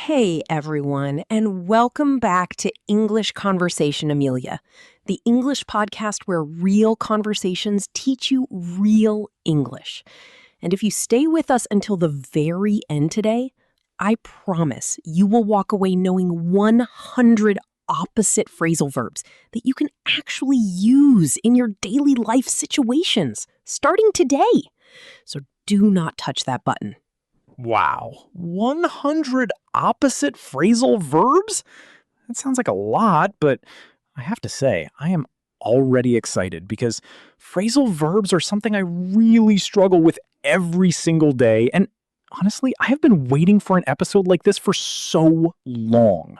Hey everyone, and welcome back to English Conversation Amelia, the English podcast where real conversations teach you real English. And if you stay with us until the very end today, I promise you will walk away knowing 100 opposite phrasal verbs that you can actually use in your daily life situations, starting today. So do not touch that button. Wow, 100 opposite phrasal verbs? That sounds like a lot, but I have to say, I am already excited because phrasal verbs are something I really struggle with every single day. And honestly, I have been waiting for an episode like this for so long.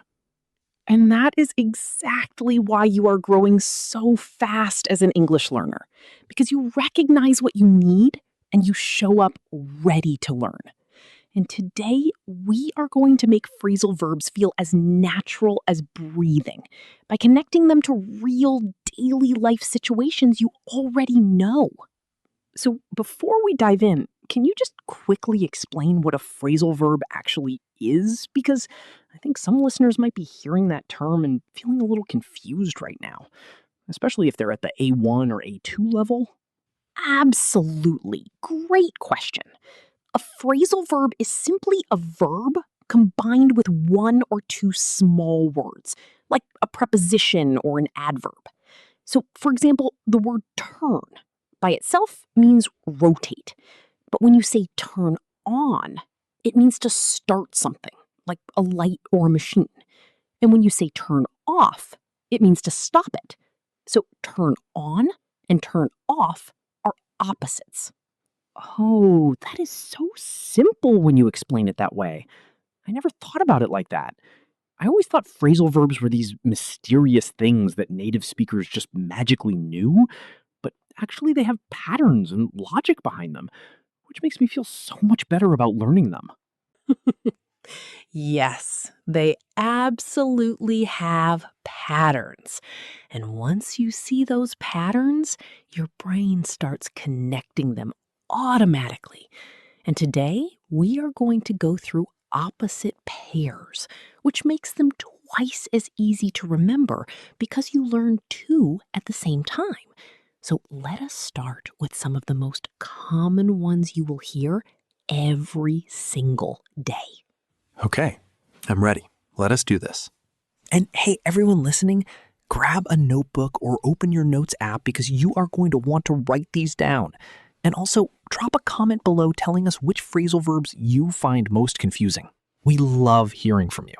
And that is exactly why you are growing so fast as an English learner, because you recognize what you need and you show up ready to learn. And today, we are going to make phrasal verbs feel as natural as breathing by connecting them to real daily life situations you already know. So, before we dive in, can you just quickly explain what a phrasal verb actually is? Because I think some listeners might be hearing that term and feeling a little confused right now, especially if they're at the A1 or A2 level. Absolutely. Great question. A phrasal verb is simply a verb combined with one or two small words, like a preposition or an adverb. So, for example, the word turn by itself means rotate. But when you say turn on, it means to start something, like a light or a machine. And when you say turn off, it means to stop it. So, turn on and turn off are opposites. Oh, that is so simple when you explain it that way. I never thought about it like that. I always thought phrasal verbs were these mysterious things that native speakers just magically knew, but actually they have patterns and logic behind them, which makes me feel so much better about learning them. Yes, they absolutely have patterns. And once you see those patterns, your brain starts connecting them automatically. And today, we are going to go through opposite pairs, which makes them twice as easy to remember because you learn two at the same time. So let us start with some of the most common ones you will hear every single day. Okay, I'm ready. Let us do this. And hey, everyone listening, grab a notebook or open your notes app because you are going to want to write these down. And also, drop a comment below telling us which phrasal verbs you find most confusing. We love hearing from you.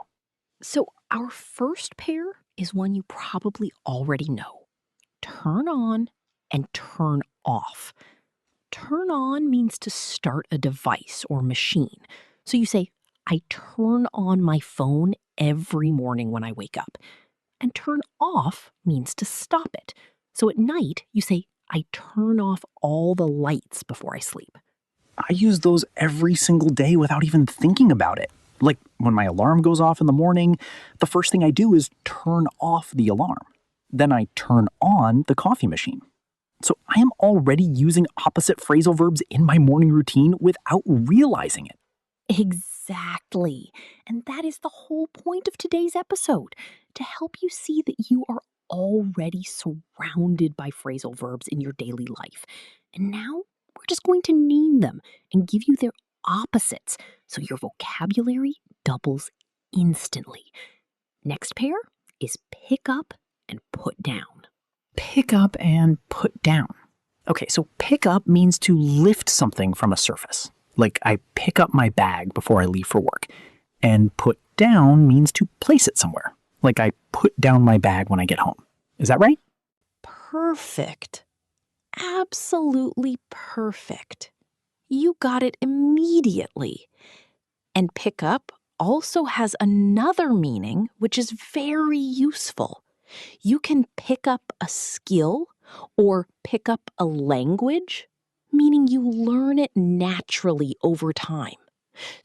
So our first pair is one you probably already know. Turn on and turn off. Turn on means to start a device or machine. So you say, I turn on my phone every morning when I wake up. And turn off means to stop it. So at night, you say, I turn off all the lights before I sleep. I use those every single day without even thinking about it. Like when my alarm goes off in the morning, the first thing I do is turn off the alarm. Then I turn on the coffee machine. So I am already using opposite phrasal verbs in my morning routine without realizing it. Exactly. And that is the whole point of today's episode, to help you see that you are already surrounded by phrasal verbs in your daily life. And now we're just going to name them and give you their opposites so your vocabulary doubles instantly. Next pair is pick up and put down. Pick up and put down. Okay, so pick up means to lift something from a surface. Like I pick up my bag before I leave for work. And put down means to place it somewhere. Like I put down my bag when I get home. Is that right? Perfect. Absolutely perfect. You got it immediately. And pick up also has another meaning, which is very useful. You can pick up a skill or pick up a language, meaning you learn it naturally over time.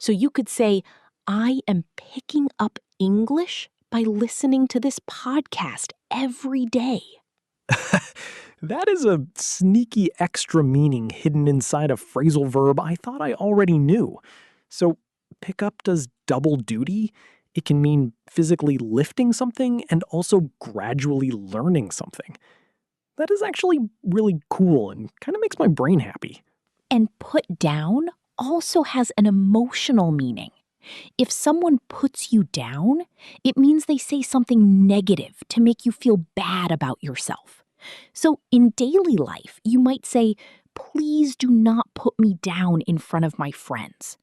So you could say, I am picking up English by listening to this podcast every day. That is a sneaky extra meaning hidden inside a phrasal verb I thought I already knew. So pick up does double duty, It can mean physically lifting something and also gradually learning something. That is actually really cool and kind of makes my brain happy. And put down also has an emotional meaning. If someone puts you down, it means they say something negative to make you feel bad about yourself. So in daily life, you might say, "Please do not put me down in front of my friends,"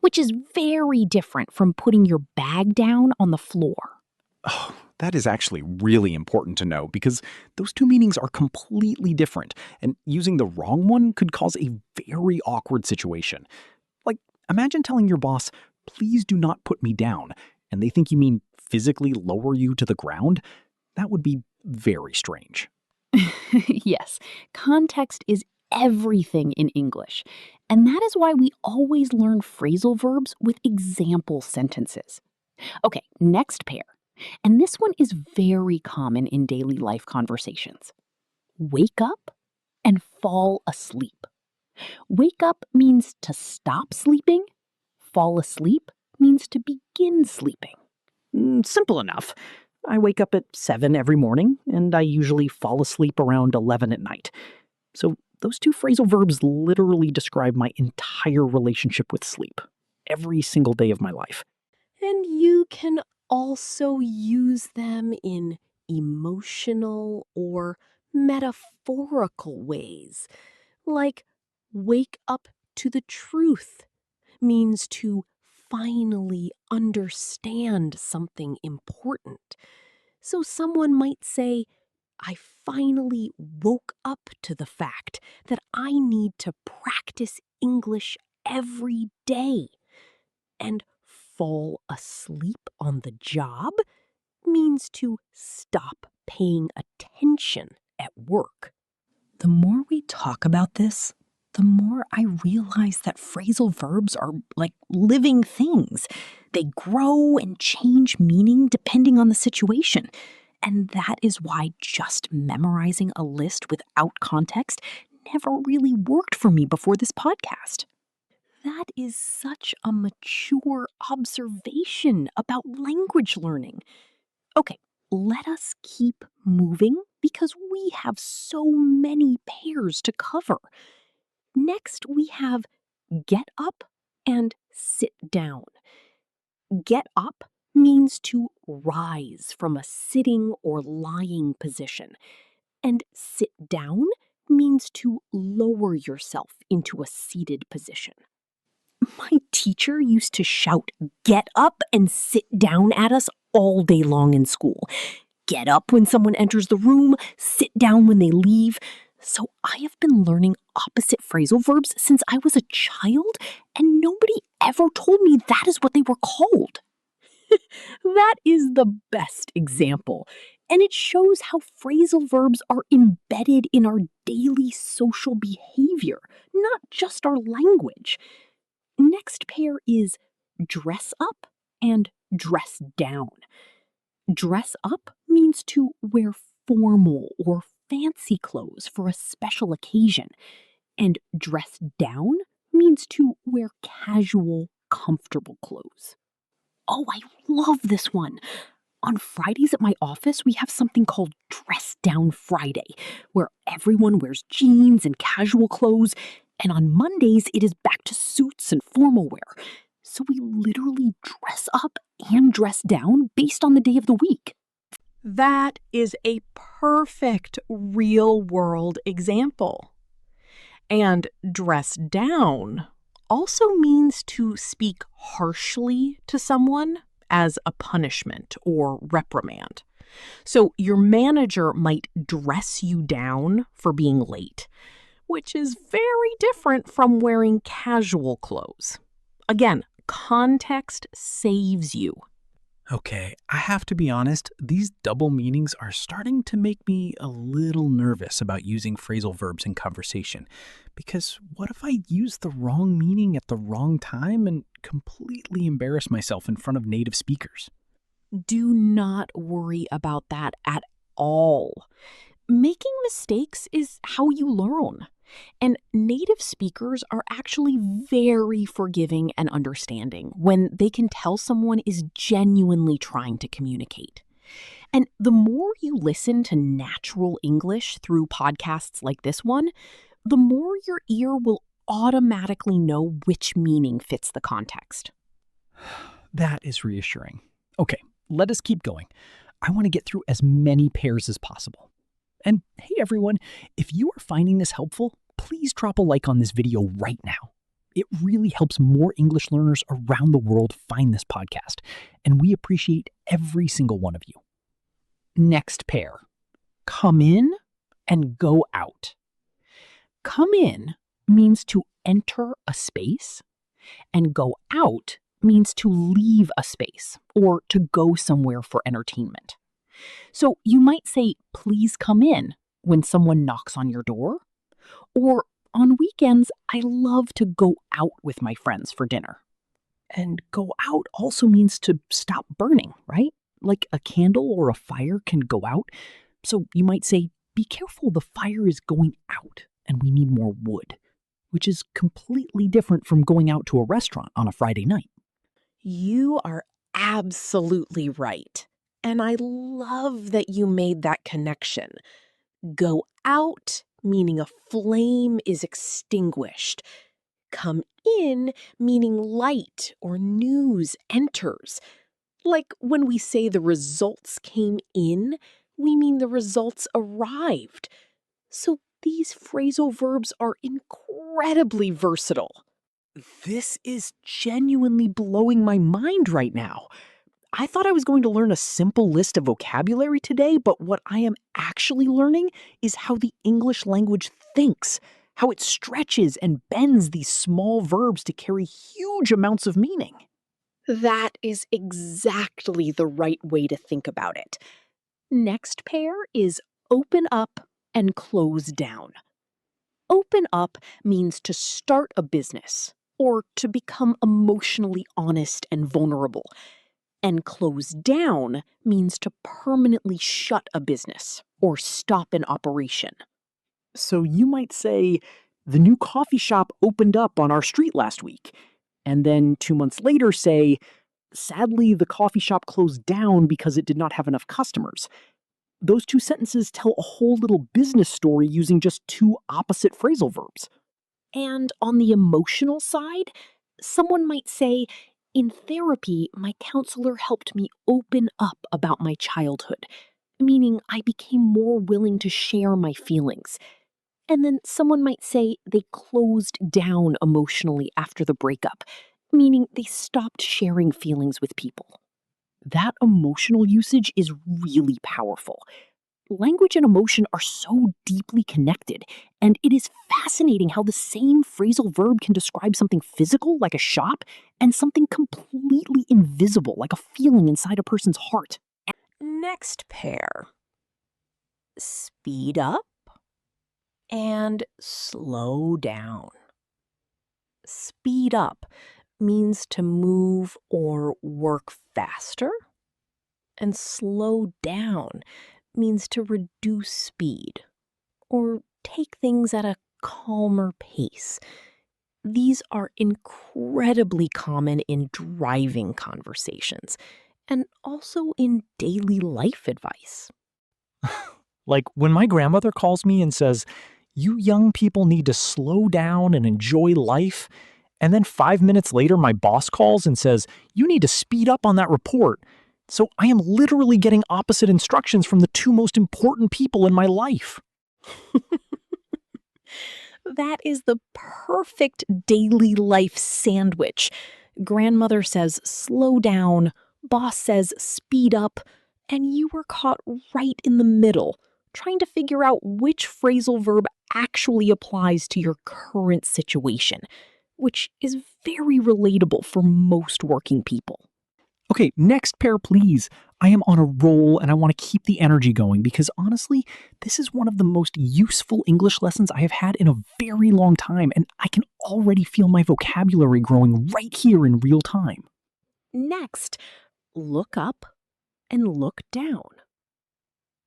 which is very different from putting your bag down on the floor. Oh, that is actually really important to know because those two meanings are completely different, and using the wrong one could cause a very awkward situation. Like, imagine telling your boss, "Please do not put me down," and they think you mean physically lower you to the ground. That would be very strange. Yes, context is everything in English. And that is why we always learn phrasal verbs with example sentences. Okay, next pair. And this one is very common in daily life conversations. Wake up and fall asleep. Wake up means to stop sleeping. Fall asleep means to begin sleeping. Simple enough. I wake up at 7 every morning, and I usually fall asleep around 11 at night. So those two phrasal verbs literally describe my entire relationship with sleep, every single day of my life. And you can also use them in emotional or metaphorical ways, like wake up to the truth means to finally understand something important. So someone might say, "I finally woke up to the fact that I need to practice English every day." And fall asleep on the job means to stop paying attention at work. The more we talk about this, the more I realize that phrasal verbs are like living things. They grow and change meaning depending on the situation. And that is why just memorizing a list without context never really worked for me before this podcast. That is such a mature observation about language learning. Okay, let us keep moving because we have so many pairs to cover. Next, we have get up and sit down. Get up means to rise from a sitting or lying position, and sit down means to lower yourself into a seated position. My teacher used to shout, "Get up and sit down" at us all day long in school. Get up when someone enters the room, sit down when they leave. So I have been learning opposite phrasal verbs since I was a child, and nobody ever told me that is what they were called. That is the best example, and it shows how phrasal verbs are embedded in our daily social behavior, not just our language. Next pair is dress up and dress down. Dress up means to wear formal or fancy clothes for a special occasion, and dress down means to wear casual, comfortable clothes. Oh, I love this one. On Fridays at my office, we have something called Dress Down Friday, where everyone wears jeans and casual clothes, and on Mondays, it is back to suits and formal wear. So we literally dress up and dress down based on the day of the week. That is a perfect real-world example. And dress down also means to speak harshly to someone as a punishment or reprimand. So your manager might dress you down for being late, which is very different from wearing casual clothes. Again, context saves you. Okay, I have to be honest, these double meanings are starting to make me a little nervous about using phrasal verbs in conversation. Because what if I use the wrong meaning at the wrong time and completely embarrass myself in front of native speakers? Do not worry about that at all. Making mistakes is how you learn. And native speakers are actually very forgiving and understanding when they can tell someone is genuinely trying to communicate. And the more you listen to natural English through podcasts like this one, the more your ear will automatically know which meaning fits the context. That is reassuring. Okay, let us keep going. I want to get through as many pairs as possible. And hey everyone, if you are finding this helpful, please drop a like on this video right now. It really helps more English learners around the world find this podcast, and we appreciate every single one of you. Next pair. Come in and go out. Come in means to enter a space, and go out means to leave a space or to go somewhere for entertainment. So you might say, please come in when someone knocks on your door. Or on weekends, I love to go out with my friends for dinner. And go out also means to stop burning, right? Like a candle or a fire can go out. So you might say, be careful, the fire is going out and we need more wood, which is completely different from going out to a restaurant on a Friday night. You are absolutely right. And I love that you made that connection. Go out, meaning a flame is extinguished. Come in, meaning light or news enters. Like when we say the results came in, we mean the results arrived. So these phrasal verbs are incredibly versatile. This is genuinely blowing my mind right now. I thought I was going to learn a simple list of vocabulary today, but what I am actually learning is how the English language thinks, how it stretches and bends these small verbs to carry huge amounts of meaning. That is exactly the right way to think about it. Next pair is open up and close down. Open up means to start a business or to become emotionally honest and vulnerable. And close down means to permanently shut a business or stop an operation. So you might say, the new coffee shop opened up on our street last week. And then 2 months later say, sadly, the coffee shop closed down because it did not have enough customers. Those two sentences tell a whole little business story using just two opposite phrasal verbs. And on the emotional side, someone might say, in therapy, my counselor helped me open up about my childhood, meaning I became more willing to share my feelings. And then someone might say they closed down emotionally after the breakup, meaning they stopped sharing feelings with people. That emotional usage is really powerful. Language and emotion are so deeply connected, and it is fascinating how the same phrasal verb can describe something physical, like a shop, and something completely invisible, like a feeling inside a person's heart. Next pair. Speed up and slow down. Speed up means to move or work faster, and slow down means to reduce speed or take things at a calmer pace. These are incredibly common in driving conversations and also in daily life advice. Like when my grandmother calls me and says, you young people need to slow down and enjoy life. And then 5 minutes later, my boss calls and says, you need to speed up on that report. So I am literally getting opposite instructions from the two most important people in my life. That is the perfect daily life sandwich. Grandmother says, slow down. Boss says, speed up. And you were caught right in the middle, trying to figure out which phrasal verb actually applies to your current situation, which is very relatable for most working people. Okay, next pair, please. I am on a roll and I want to keep the energy going because honestly, this is one of the most useful English lessons I have had in a very long time, and I can already feel my vocabulary growing right here in real time. Next, look up and look down.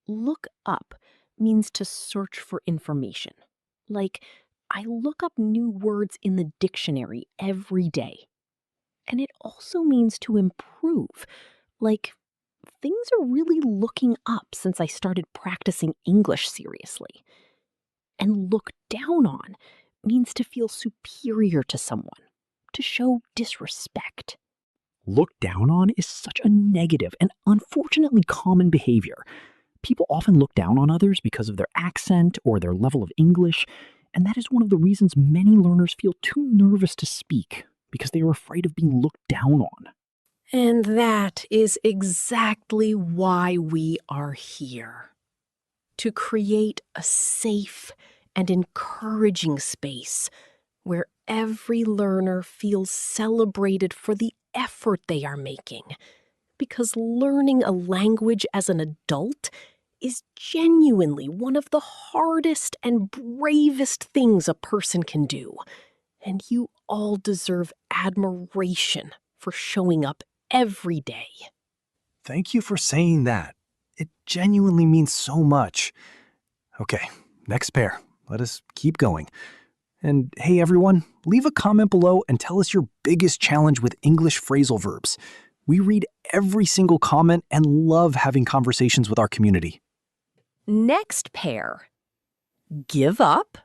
Look up means to search for information, like I look up new words in the dictionary every day. And it also means to improve. Like, things are really looking up since I started practicing English seriously. And look down on means to feel superior to someone, to show disrespect. Look down on is such a negative and unfortunately common behavior. People often look down on others because of their accent or their level of English, and that is one of the reasons many learners feel too nervous to speak, because they are afraid of being looked down on. And that is exactly why we are here. To create a safe and encouraging space where every learner feels celebrated for the effort they are making. Because learning a language as an adult is genuinely one of the hardest and bravest things a person can do. And you all deserve admiration for showing up every day. Thank you for saying that. It genuinely means so much. Okay, next pair. Let us keep going. And hey everyone, leave a comment below and tell us your biggest challenge with English phrasal verbs. We read every single comment and love having conversations with our community. Next pair, give up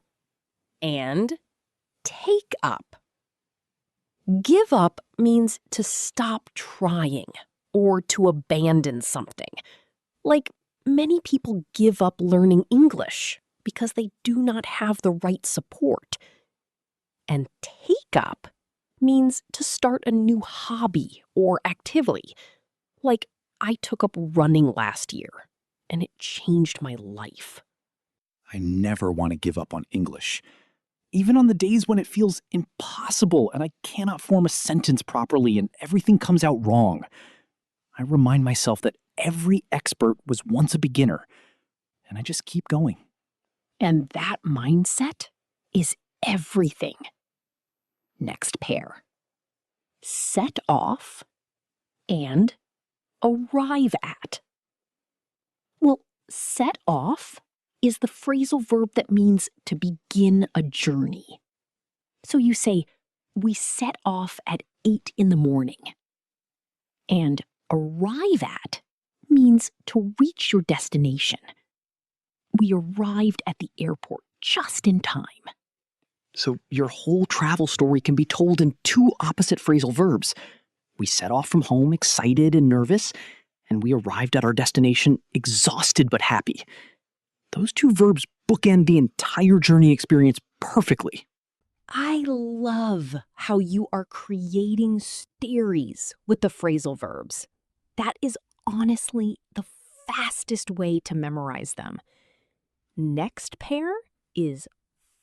and take up. Give up means to stop trying or to abandon something. Like, many people give up learning English because they do not have the right support. And take up means to start a new hobby or activity. Like, I took up running last year, and it changed my life. I never want to give up on English. Even on the days when it feels impossible and I cannot form a sentence properly and everything comes out wrong, I remind myself that every expert was once a beginner, and I just keep going. And that mindset is everything. Next pair. Set off and arrive at. Well, set off is the phrasal verb that means to begin a journey. So you say, we set off at 8 in the morning. And arrive at means to reach your destination. We arrived at the airport just in time. So your whole travel story can be told in two opposite phrasal verbs. We set off from home excited and nervous, and we arrived at our destination exhausted but happy. Those two verbs bookend the entire journey experience perfectly. I love how you are creating stories with the phrasal verbs. That is honestly the fastest way to memorize them. Next pair is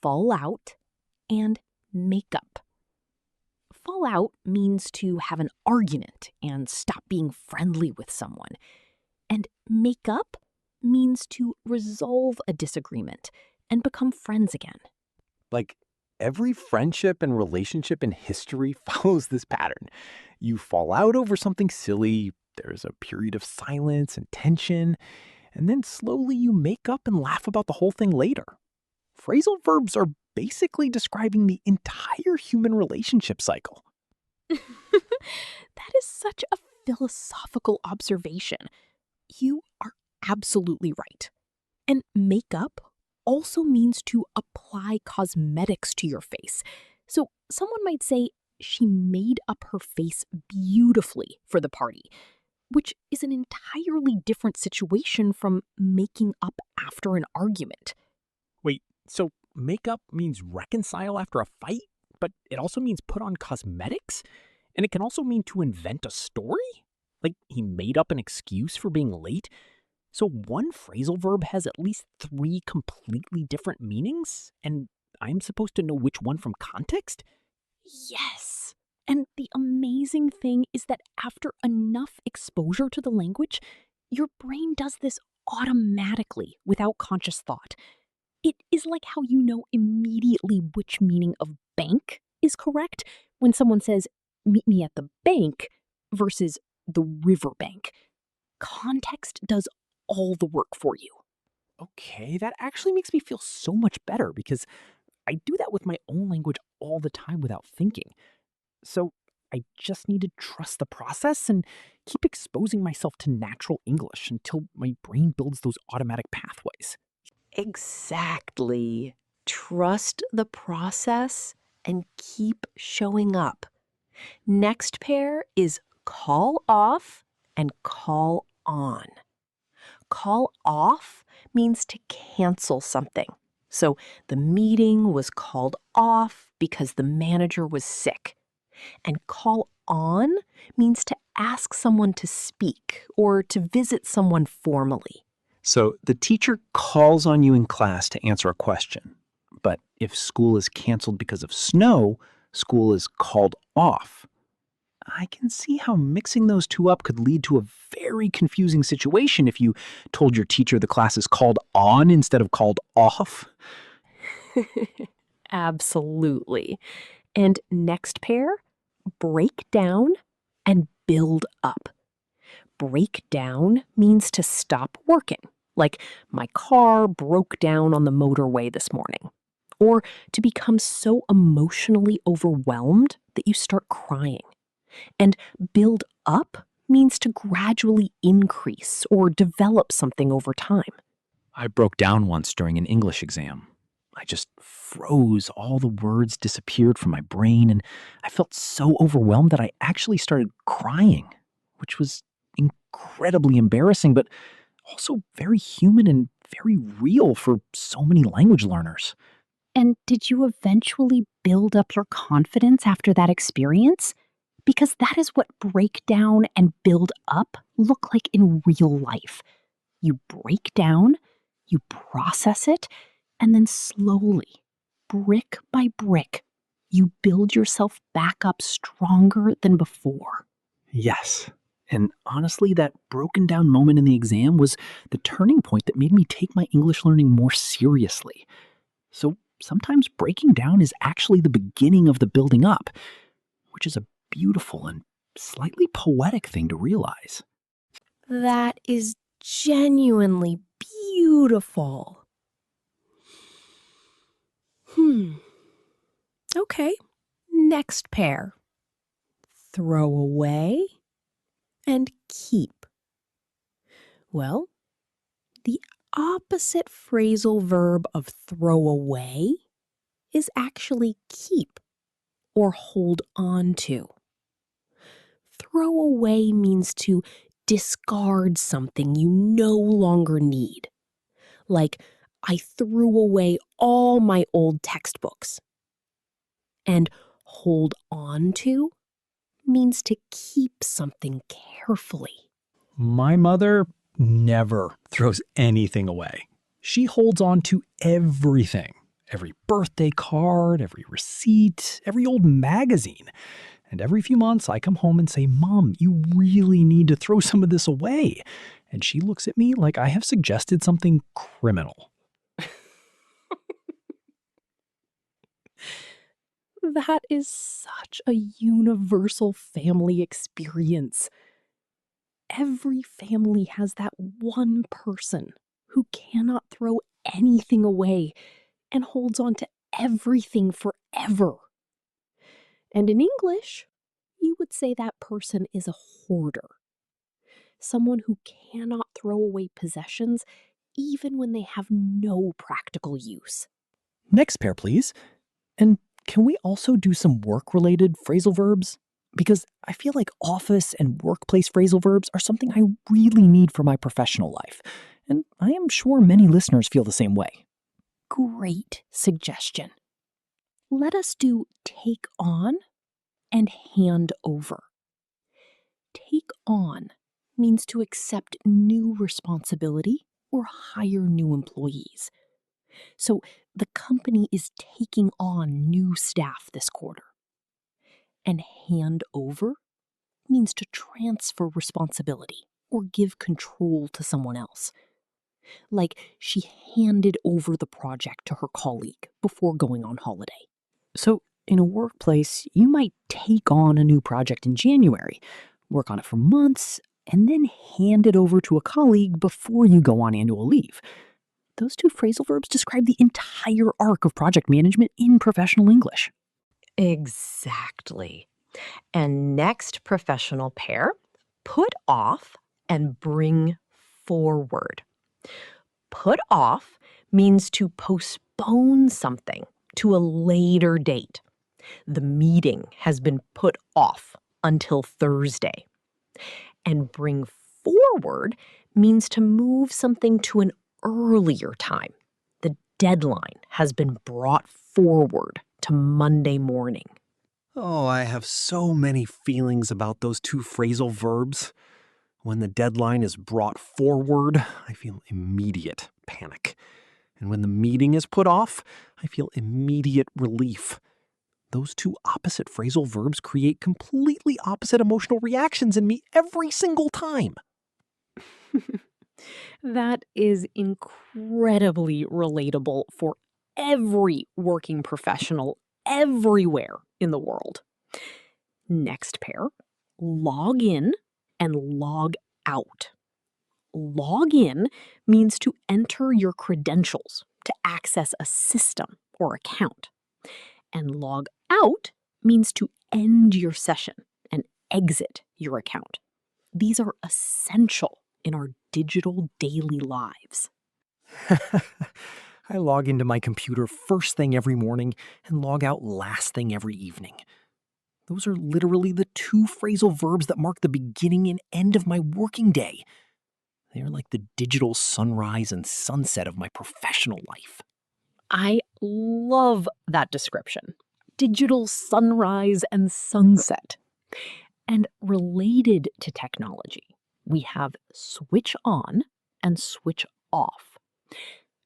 fall out and make up. Fall out means to have an argument and stop being friendly with someone. And make up means to resolve a disagreement and become friends again. Like, every friendship and relationship in history follows this pattern. You fall out over something silly, there's a period of silence and tension, and then slowly you make up and laugh about the whole thing later. Phrasal verbs are basically describing the entire human relationship cycle. That is such a philosophical observation. You are absolutely right. And makeup also means to apply cosmetics to your face. So someone might say she made up her face beautifully for the party, which is an entirely different situation from making up after an argument. Wait, so makeup means reconcile after a fight, but it also means put on cosmetics? And it can also mean to invent a story? Like he made up an excuse for being late? So one phrasal verb has at least 3 completely different meanings, and I'm supposed to know which one from context? Yes. And the amazing thing is that after enough exposure to the language, your brain does this automatically without conscious thought. It is like how you know immediately which meaning of bank is correct when someone says, meet me at the bank versus the riverbank. Context does all the work for you. Okay, that actually makes me feel so much better because I do that with my own language all the time without thinking. So I just need to trust the process and keep exposing myself to natural English until my brain builds those automatic pathways. Exactly. Trust the process and keep showing up. Next pair is call off and call on. Call off means to cancel something. So the meeting was called off because the manager was sick. And call on means to ask someone to speak or to visit someone formally. So the teacher calls on you in class to answer a question. But if school is canceled because of snow, school is called off. I can see how mixing those two up could lead to a very confusing situation if you told your teacher the class is called on instead of called off. Absolutely. And next pair, break down and build up. Break down means to stop working, like my car broke down on the motorway this morning. Or to become so emotionally overwhelmed that you start crying. And build up means to gradually increase or develop something over time. I broke down once during an English exam. I just froze, all the words disappeared from my brain, and I felt so overwhelmed that I actually started crying, which was incredibly embarrassing, but also very human and very real for so many language learners. And did you eventually build up your confidence after that experience? Because that is what break down and build up look like in real life. You break down, you process it, and then slowly, brick by brick, you build yourself back up stronger than before. Yes. And honestly, that broken down moment in the exam was the turning point that made me take my English learning more seriously. So sometimes breaking down is actually the beginning of the building up, which is a beautiful and slightly poetic thing to realize. That is genuinely beautiful. Okay, next pair. Throw away and keep. Well, the opposite phrasal verb of throw away is actually keep or hold on to. Throw away means to discard something you no longer need. Like, I threw away all my old textbooks. And hold on to means to keep something carefully. My mother never throws anything away. She holds on to everything. Every birthday card, every receipt, every old magazine. And every few months I come home and say, "Mom, you really need to throw some of this away." And she looks at me like I have suggested something criminal. That is such a universal family experience. Every family has that one person who cannot throw anything away and holds on to everything forever. And in English, you would say that person is a hoarder. Someone who cannot throw away possessions even when they have no practical use. Next pair, please. And can we also do some work-related phrasal verbs? Because I feel like office and workplace phrasal verbs are something I really need for my professional life. And I am sure many listeners feel the same way. Great suggestion. Let us do take on and hand over. Take on means to accept new responsibility or hire new employees. So the company is taking on new staff this quarter. And hand over means to transfer responsibility or give control to someone else. Like she handed over the project to her colleague before going on holiday. So, in a workplace, you might take on a new project in January, work on it for months, and then hand it over to a colleague before you go on annual leave. Those two phrasal verbs describe the entire arc of project management in professional English. Exactly. And next professional pair, put off and bring forward. Put off means to postpone something to a later date. The meeting has been put off until Thursday. And bring forward means to move something to an earlier time. The deadline has been brought forward to Monday morning. Oh, I have so many feelings about those two phrasal verbs. When the deadline is brought forward, I feel immediate panic. And when the meeting is put off, I feel immediate relief. Those two opposite phrasal verbs create completely opposite emotional reactions in me every single time. That is incredibly relatable for every working professional everywhere in the world. Next pair, log in and log out. Log in means to enter your credentials to access a system or account. And log out means to end your session and exit your account. These are essential in our digital daily lives. I log into my computer first thing every morning and log out last thing every evening. Those are literally the two phrasal verbs that mark the beginning and end of my working day. They are like the digital sunrise and sunset of my professional life. I love that description. Digital sunrise and sunset. And related to technology, we have switch on and switch off.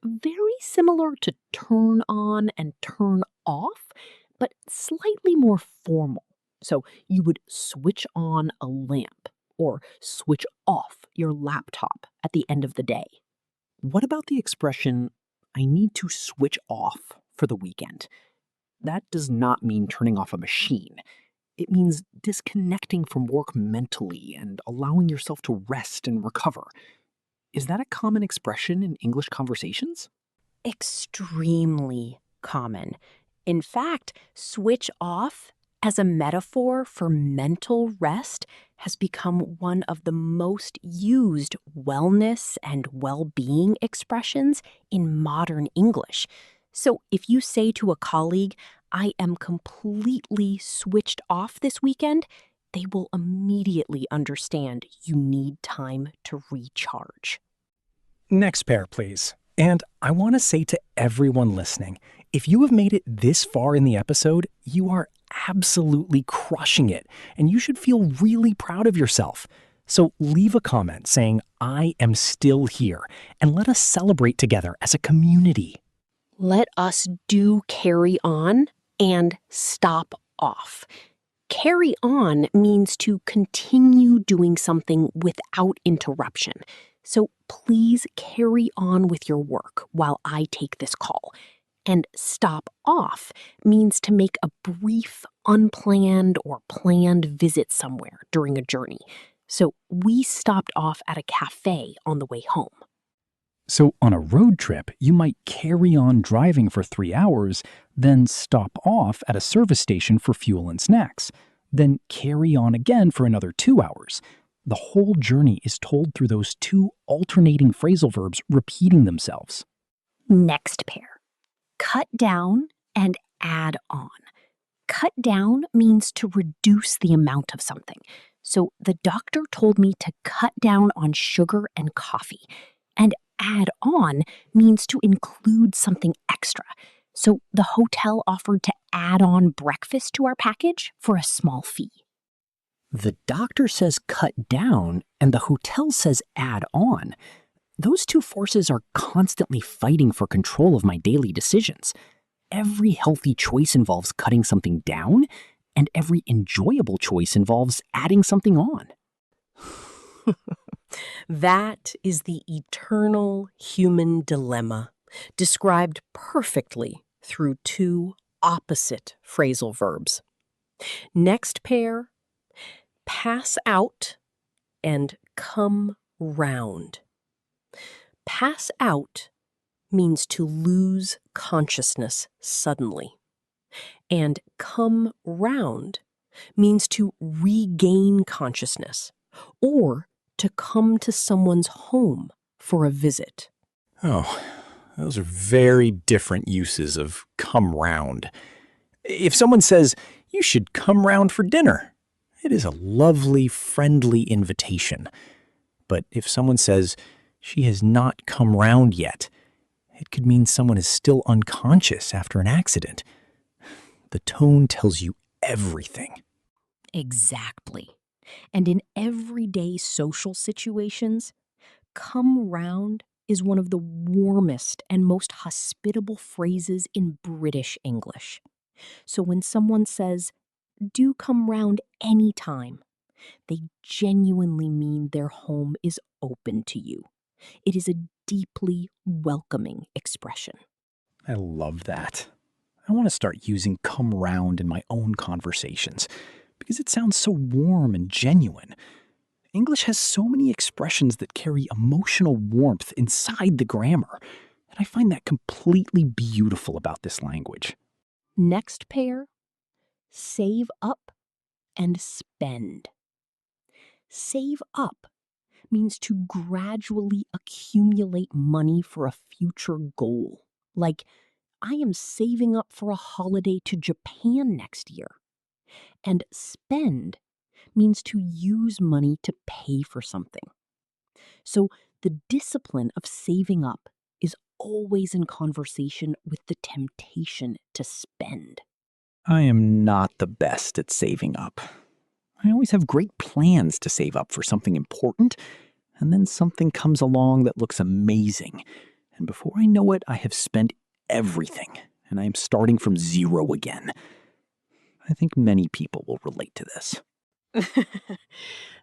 Very similar to turn on and turn off, but slightly more formal. So you would switch on a lamp or switch off your laptop at the end of the day. What about the expression, I need to switch off for the weekend? That does not mean turning off a machine. It means disconnecting from work mentally and allowing yourself to rest and recover. Is that a common expression in English conversations? Extremely common. In fact, switch off as a metaphor for mental rest has become one of the most used wellness and well-being expressions in modern English. So if you say to a colleague, I am completely switched off this weekend, they will immediately understand you need time to recharge. Next pair, please. And I want to say to everyone listening, if you have made it this far in the episode, you are absolutely crushing it, and you should feel really proud of yourself. So leave a comment saying, I am still here, and let us celebrate together as a community. Let us do carry on and stop off. Carry on means to continue doing something without interruption. So please carry on with your work while I take this call. And stop off means to make a brief, unplanned, or planned visit somewhere during a journey. So we stopped off at a cafe on the way home. So on a road trip, you might carry on driving for 3 hours, then stop off at a service station for fuel and snacks, then carry on again for another 2 hours. The whole journey is told through those two alternating phrasal verbs repeating themselves. Next pair. Cut down and add on. Cut down means to reduce the amount of something. So the doctor told me to cut down on sugar and coffee. And add on means to include something extra. So the hotel offered to add on breakfast to our package for a small fee. The doctor says cut down, and the hotel says add on. Those two forces are constantly fighting for control of my daily decisions. Every healthy choice involves cutting something down, and every enjoyable choice involves adding something on. That is the eternal human dilemma, described perfectly through two opposite phrasal verbs. Next pair, pass out and come round. Pass out means to lose consciousness suddenly. And come round means to regain consciousness or to come to someone's home for a visit. Oh, those are very different uses of come round. If someone says, you should come round for dinner, it is a lovely, friendly invitation. But if someone says, she has not come round yet, it could mean someone is still unconscious after an accident. The tone tells you everything. Exactly. And in everyday social situations, come round is one of the warmest and most hospitable phrases in British English. So when someone says, do come round any time, they genuinely mean their home is open to you. It is a deeply welcoming expression. I love that. I want to start using come round in my own conversations because it sounds so warm and genuine. English has so many expressions that carry emotional warmth inside the grammar, and I find that completely beautiful about this language. Next pair, save up and spend. Save up means to gradually accumulate money for a future goal. Like, I am saving up for a holiday to Japan next year. And spend means to use money to pay for something. So the discipline of saving up is always in conversation with the temptation to spend. I am not the best at saving up. I always have great plans to save up for something important, and then something comes along that looks amazing. And before I know it, I have spent everything, and I am starting from zero again. I think many people will relate to this.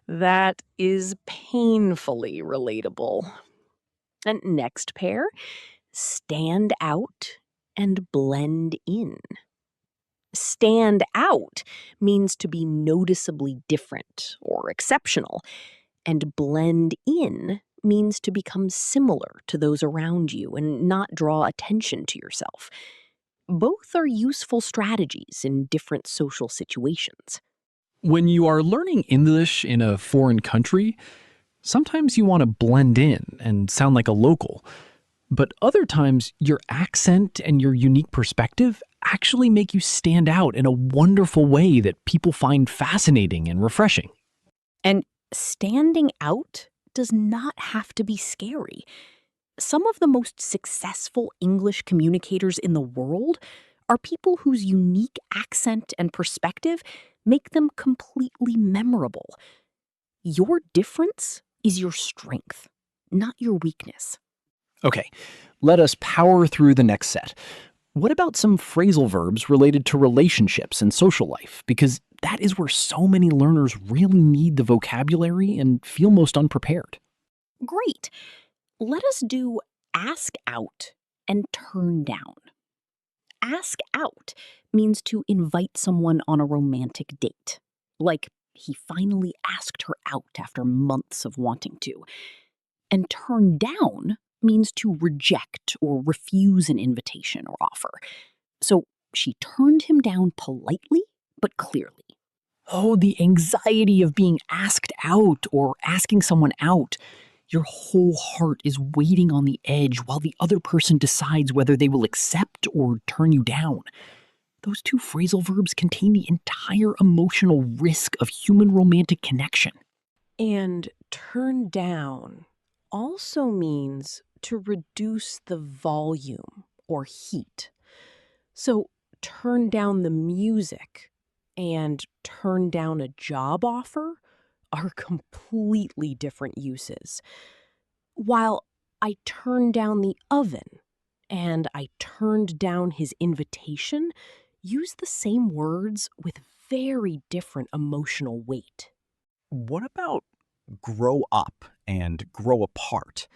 That is painfully relatable. And next pair, stand out and blend in. Stand out means to be noticeably different or exceptional, and blend in means to become similar to those around you and not draw attention to yourself. Both are useful strategies in different social situations. When you are learning English in a foreign country, sometimes you want to blend in and sound like a local. But other times, your accent and your unique perspective actually make you stand out in a wonderful way that people find fascinating and refreshing. And standing out does not have to be scary. Some of the most successful English communicators in the world are people whose unique accent and perspective make them completely memorable. Your difference is your strength, not your weakness. Okay, let us power through the next set. What about some phrasal verbs related to relationships and social life? Because that is where so many learners really need the vocabulary and feel most unprepared. Great. Let us do ask out and turn down. Ask out means to invite someone on a romantic date. Like, he finally asked her out after months of wanting to. And turn down means to reject or refuse an invitation or offer. So she turned him down politely but clearly. Oh, the anxiety of being asked out or asking someone out. Your whole heart is waiting on the edge while the other person decides whether they will accept or turn you down. Those two phrasal verbs contain the entire emotional risk of human romantic connection. And turn down also means to reduce the volume or heat. So turn down the music and turn down a job offer are completely different uses. While I turned down the oven and I turned down his invitation, use the same words with very different emotional weight. What about grow up and grow apart?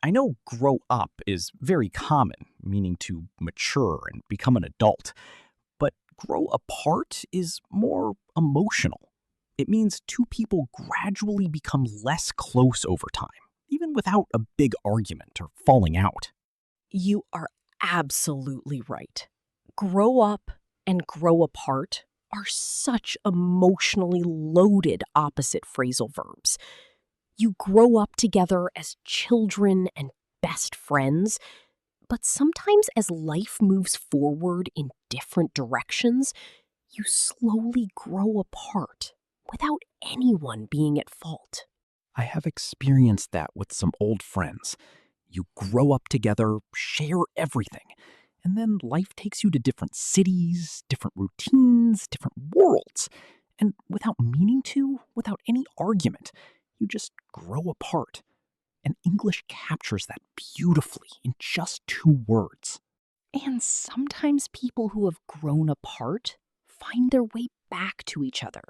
I know grow up is very common, meaning to mature and become an adult, but grow apart is more emotional. It means two people gradually become less close over time, even without a big argument or falling out. You are absolutely right. Grow up and grow apart are such emotionally loaded opposite phrasal verbs. You grow up together as children and best friends, but sometimes as life moves forward in different directions, you slowly grow apart without anyone being at fault. I have experienced that with some old friends. You grow up together, share everything, and then life takes you to different cities, different routines, different worlds. And without meaning to, without any argument, you just grow apart. And English captures that beautifully in just 2 words. And sometimes people who have grown apart find their way back to each other,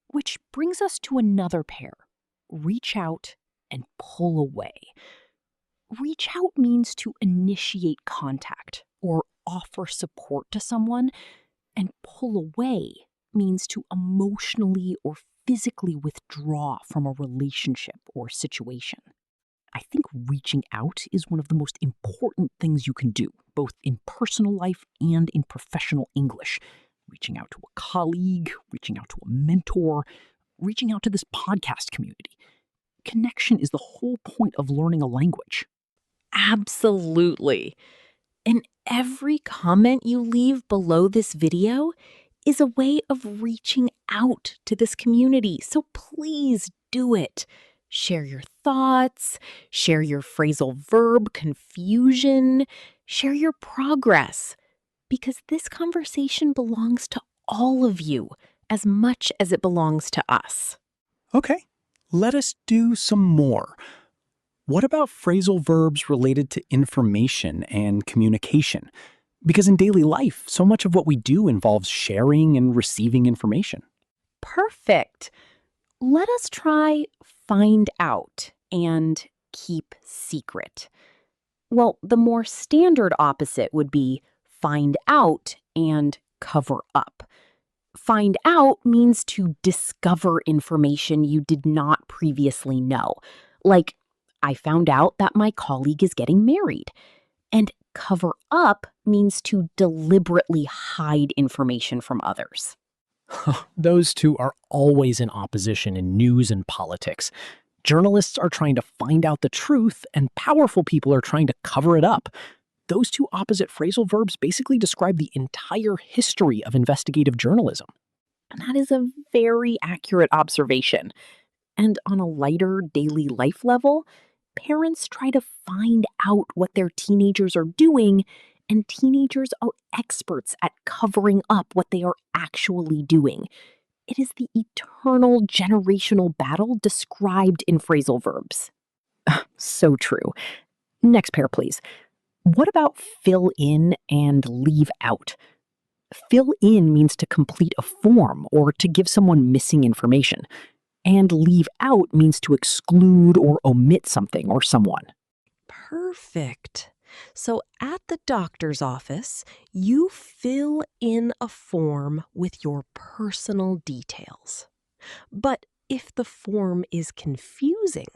which brings us to another pair: reach out and pull away. Reach out means to initiate contact or offer support to someone, and pull away means to emotionally or physically withdraw from a relationship or situation. I think reaching out is one of the most important things you can do, both in personal life and in professional English. Reaching out to a colleague, reaching out to a mentor, reaching out to this podcast community. Connection is the whole point of learning a language. Absolutely. And every comment you leave below this video is a way of reaching out to this community. So please do it. Share your thoughts, share your phrasal verb confusion, share your progress, because this conversation belongs to all of you as much as it belongs to us. Okay, let us do some more. What about phrasal verbs related to information and communication? Because in daily life, so much of what we do involves sharing and receiving information. Perfect. Let us try find out and keep secret. Well, the more standard opposite would be find out and cover up. Find out means to discover information you did not previously know. Like, I found out that my colleague is getting married. And cover up means to deliberately hide information from others. Those two are always in opposition in news and politics. Journalists are trying to find out the truth, and powerful people are trying to cover it up. Those two opposite phrasal verbs basically describe the entire history of investigative journalism. And that is a very accurate observation. And on a lighter daily life level, parents try to find out what their teenagers are doing, and teenagers are experts at covering up what they are actually doing. It is the eternal generational battle described in phrasal verbs. So true. Next pair, please. What about fill in and leave out? Fill in means to complete a form or to give someone missing information. And leave out means to exclude or omit something or someone. Perfect. So at the doctor's office, you fill in a form with your personal details. But if the form is confusing,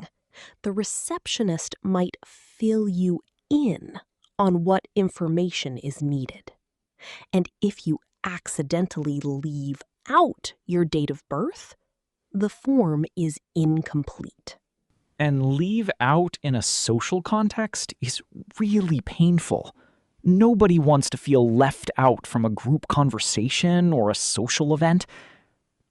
the receptionist might fill you in on what information is needed. And if you accidentally leave out your date of birth, the form is incomplete. And leave out in a social context is really painful. Nobody wants to feel left out from a group conversation or a social event.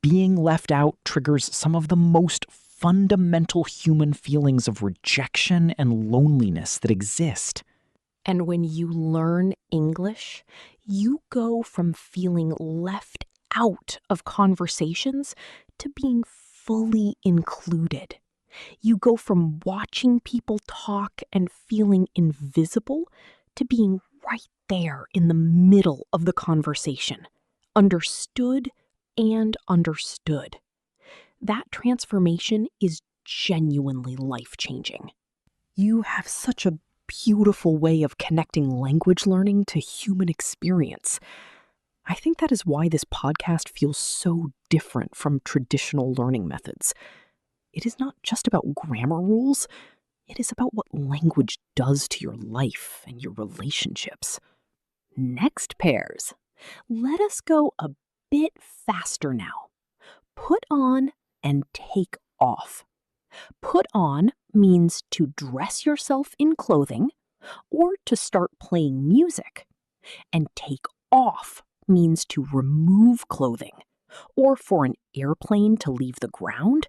Being left out triggers some of the most fundamental human feelings of rejection and loneliness that exist. And when you learn English, you go from feeling left out of conversations to being fully included. You go from watching people talk and feeling invisible to being right there in the middle of the conversation, understood and understood. That transformation is genuinely life-changing. You have such a beautiful way of connecting language learning to human experience. I think that is why this podcast feels so different from traditional learning methods. It is not just about grammar rules. It is about what language does to your life and your relationships. Next pairs. Let us go a bit faster now. Put on and take off. Put on means to dress yourself in clothing or to start playing music. And take off means to remove clothing, or for an airplane to leave the ground,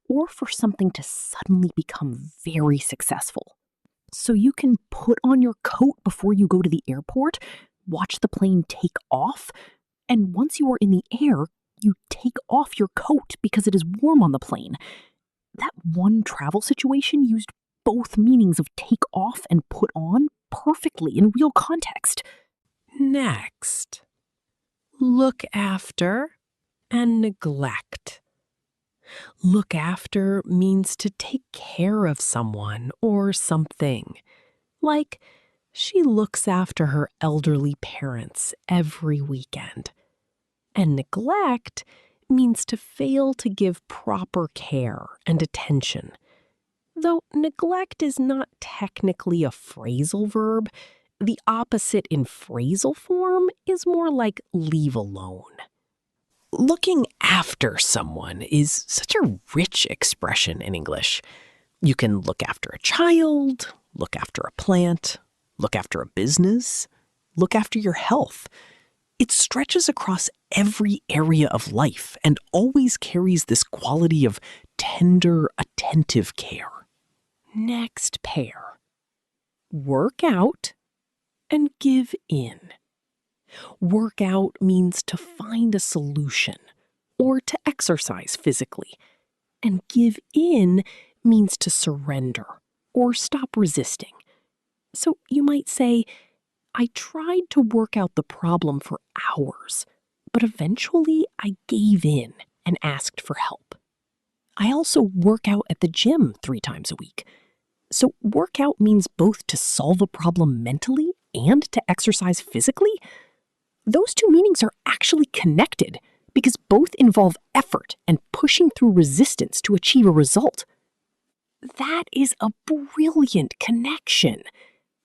or for something to suddenly become very successful. So you can put on your coat before you go to the airport, watch the plane take off, and once you are in the air, you take off your coat because it is warm on the plane. That one travel situation used both meanings of take off and put on perfectly in real context. Next, look after and neglect. Look after means to take care of someone or something. Like, she looks after her elderly parents every weekend. And neglect means to fail to give proper care and attention. Though neglect is not technically a phrasal verb, the opposite in phrasal form is more like leave alone. Looking after someone is such a rich expression in English. You can look after a child, look after a plant, look after a business, look after your health. It stretches across every area of life and always carries this quality of tender, attentive care. Next pair. Work out and give in. Work out means to find a solution or to exercise physically. And give in means to surrender or stop resisting. So you might say, I tried to work out the problem for hours, but eventually I gave in and asked for help. I also work out at the gym 3 times a week. So work out means both to solve a problem mentally and to exercise physically. Those two meanings are actually connected because both involve effort and pushing through resistance to achieve a result. That is a brilliant connection.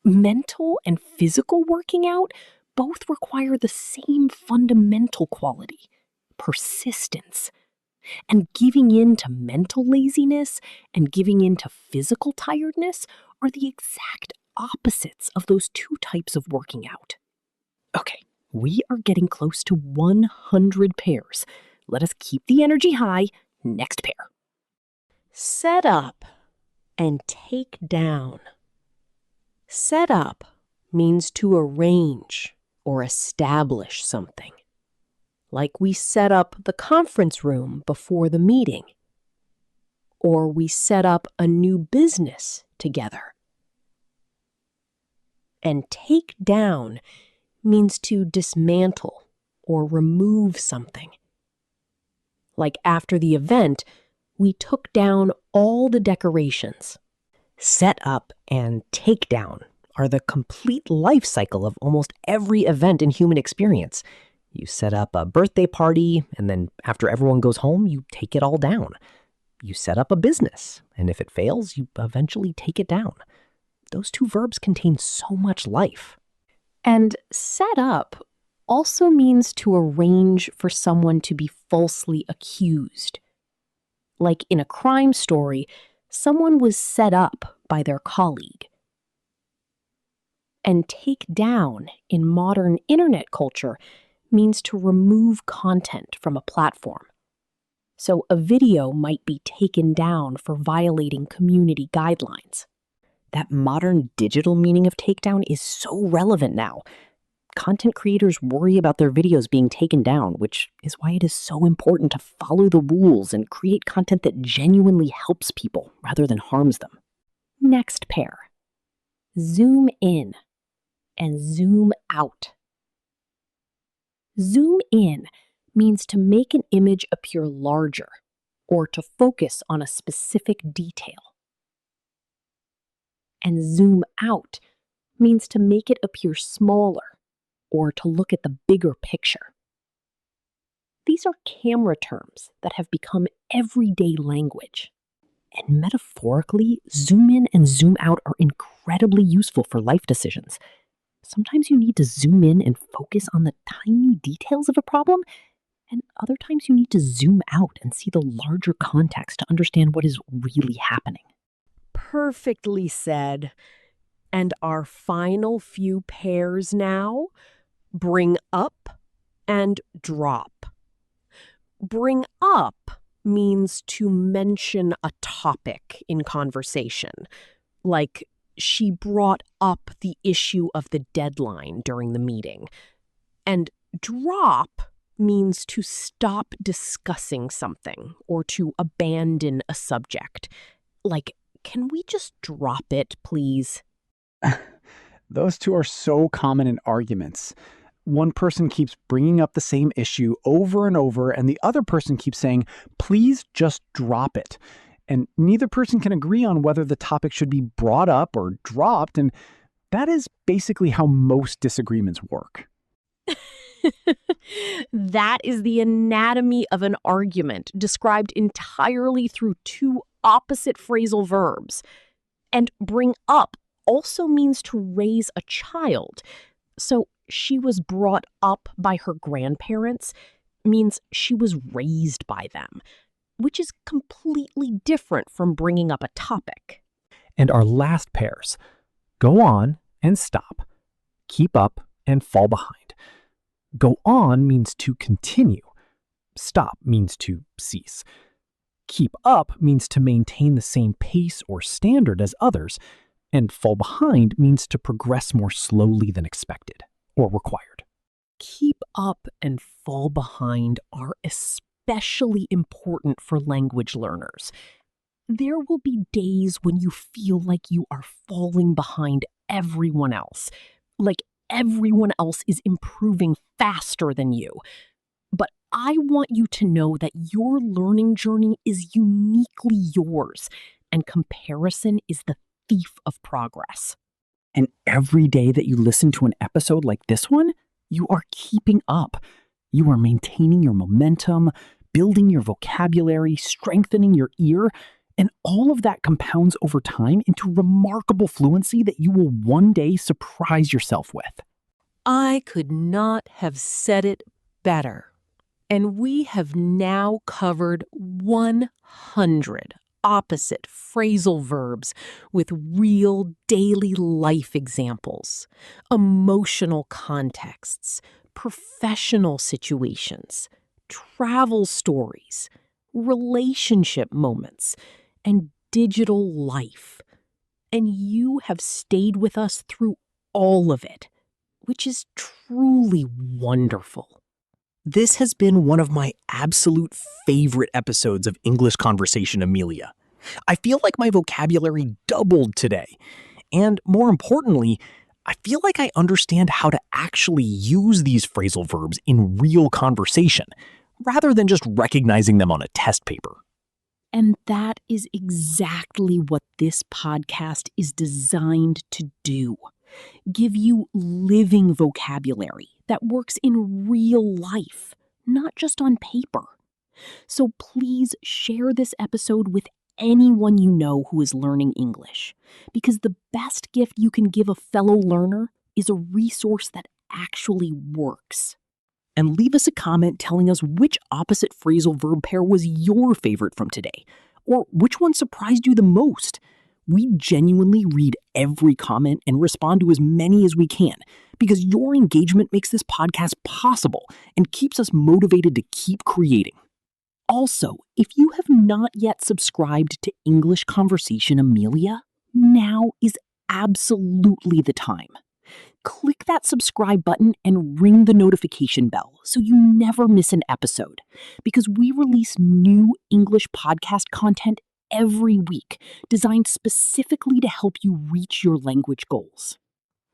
Mental and physical working out both require the same fundamental quality, persistence. And giving in to mental laziness and giving in to physical tiredness are the exact opposites of those two types of working out. Okay, we are getting close to 100 pairs. Let us keep the energy high. Next pair. Set up and take down. Set up means to arrange or establish something. Like we set up the conference room before the meeting. Or we set up a new business together. And take down means to dismantle or remove something. Like after the event, we took down all the decorations. Set up and take down are the complete life cycle of almost every event in human experience. You set up a birthday party, and then after everyone goes home, you take it all down. You set up a business, and if it fails, you eventually take it down. Those two verbs contain so much life. And set up also means to arrange for someone to be falsely accused. Like in a crime story, someone was set up by their colleague. And take down in modern internet culture means to remove content from a platform. So a video might be taken down for violating community guidelines. That modern digital meaning of takedown is so relevant now. Content creators worry about their videos being taken down, which is why it is so important to follow the rules and create content that genuinely helps people rather than harms them. Next pair. Zoom in and zoom out. Zoom in means to make an image appear larger or to focus on a specific detail. And zoom out means to make it appear smaller or to look at the bigger picture. These are camera terms that have become everyday language. And metaphorically, zoom in and zoom out are incredibly useful for life decisions. Sometimes you need to zoom in and focus on the tiny details of a problem, and other times you need to zoom out and see the larger context to understand what is really happening. Perfectly said. And our final few pairs now: bring up and drop. Bring up means to mention a topic in conversation, like she brought up the issue of the deadline during the meeting. And drop means to stop discussing something or to abandon a subject. Like, can we just drop it, please? Those two are so common in arguments. One person keeps bringing up the same issue over and over, and the other person keeps saying, please just drop it. And neither person can agree on whether the topic should be brought up or dropped, and that is basically how most disagreements work. That is the anatomy of an argument, described entirely through two opposite phrasal verbs. And bring up also means to raise a child. So she was brought up by her grandparents means she was raised by them, which is completely different from bringing up a topic. And our last pairs: go on and stop, keep up and fall behind. Go on means to continue. Stop means to cease. Keep up means to maintain the same pace or standard as others, and fall behind means to progress more slowly than expected or required. Keep up and fall behind are especially important for language learners. There will be days when you feel like you are falling behind everyone else, like everyone else is improving faster than you. But I want you to know that your learning journey is uniquely yours, and comparison is the thief of progress. And every day that you listen to an episode like this one, you are keeping up. You are maintaining your momentum, building your vocabulary, strengthening your ear, and all of that compounds over time into remarkable fluency that you will one day surprise yourself with. I could not have said it better. And we have now covered 100 opposite phrasal verbs with real daily life examples, emotional contexts, professional situations, travel stories, relationship moments, and digital life. And you have stayed with us through all of it, which is truly wonderful. This has been one of my absolute favorite episodes of English Conversation Amelia. I feel like my vocabulary doubled today. And more importantly, I feel like I understand how to actually use these phrasal verbs in real conversation, rather than just recognizing them on a test paper. And that is exactly what this podcast is designed to do. Give you living vocabulary that works in real life, not just on paper. So please share this episode with anyone you know who is learning English, because the best gift you can give a fellow learner is a resource that actually works. And leave us a comment telling us which opposite phrasal verb pair was your favorite from today, or which one surprised you the most. We genuinely read every comment and respond to as many as we can, because your engagement makes this podcast possible and keeps us motivated to keep creating. Also, if you have not yet subscribed to English Conversation Amelia, now is absolutely the time. Click that subscribe button and ring the notification bell so you never miss an episode, because we release new English podcast content every week, designed specifically to help you reach your language goals.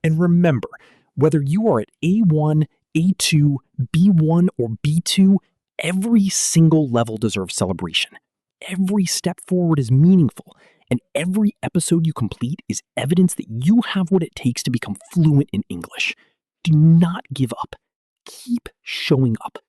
And remember, whether you are at A1, A2, B1, or B2, every single level deserves celebration. Every step forward is meaningful, and every episode you complete is evidence that you have what it takes to become fluent in English. Do not give up. Keep showing up.